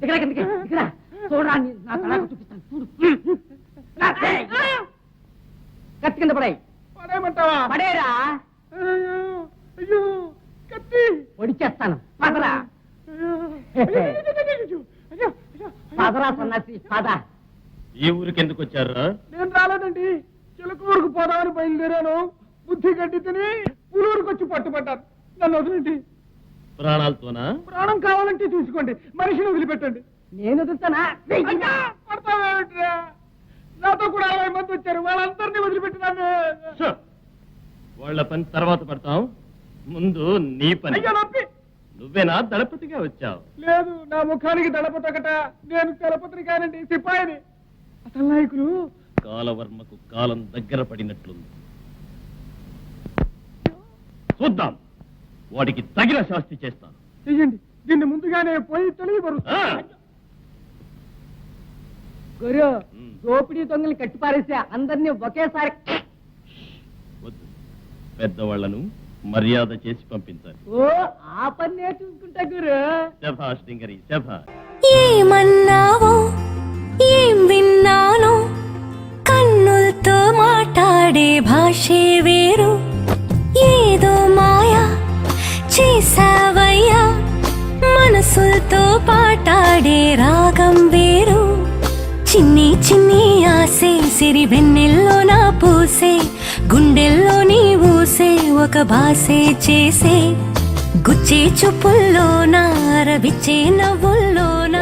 దిగరా కిందకి దిగరా చూడరా నా తలకు చూపిస్తాను చూడు కత్తి కింద పడాయి పడేయమంటావా? పడేరా అయ్యో కత్తి పొడిచేస్తాను పదరా పదరా సన్నాసి పద. ఈ ఊరికి ఎందుకు వచ్చారా? నేను రాలేదండి, చిలక ఊరికి పోదామని బయలుదేరాను. బుద్ధి గడ్డి తిని పులూరుకు వచ్చి పట్టుబడ్డాను. నన్ను వదిలేండి. ప్రాణాలతోనా? ప్రాణం కావాలంటే చూసుకోండి, మనిషిని వదిలిపెట్టండి. నేను వదులుతానా? పడతావేమిట్రా? నాతో కూడా 60 మంది వచ్చారు, వాళ్ళందరినీ వదిలిపెట్టినాను. వాళ్ళ పని తర్వాత పడతాం, ముందు నీ పని. అయ్యో నొప్పి. నువ్వేనా దళపతిగా వచ్చావు? లేదు, నా ముఖానికి దళపతి ఒకట. నేను దళపతిని కానండి, సిపాయిని. అసలు నాయకులు కాలవర్మకు కాలం దగ్గర పడినట్లుంది. చూద్దాం, వాడికి తగిన శాస్తి చేస్తాను. చెయ్యండి, దీన్ని ముందుగానే పోయి తెలియబరు. గురు దోపిడీ దొంగల్ని కట్టిపారేసి అందరినీ ఒకేసారి వద్దు, పెద్దవాళ్లను మర్యాద చేసి పంపించాలి. ఓ ఆ పని నేర్చుకుంటా గురు. శభాష్ డింగరి శభాష్. ఏమన్నావో ఏం విన్నానో, కన్నులతో మాట్లాడే భాషే వేరు. ఏదో మాయా చేసావయ్యా, మనసులతో పాటాడే రాగం వేరు. చిన్ని చిన్ని ఆసే సిరి వెన్నెల్లో నా పూసే, గుండెల్లో నీ ఊసే ఒక భాసే చేసే. గుచ్చే చూపుల్లోనా రవిచ్చే నవ్వుల్లోనా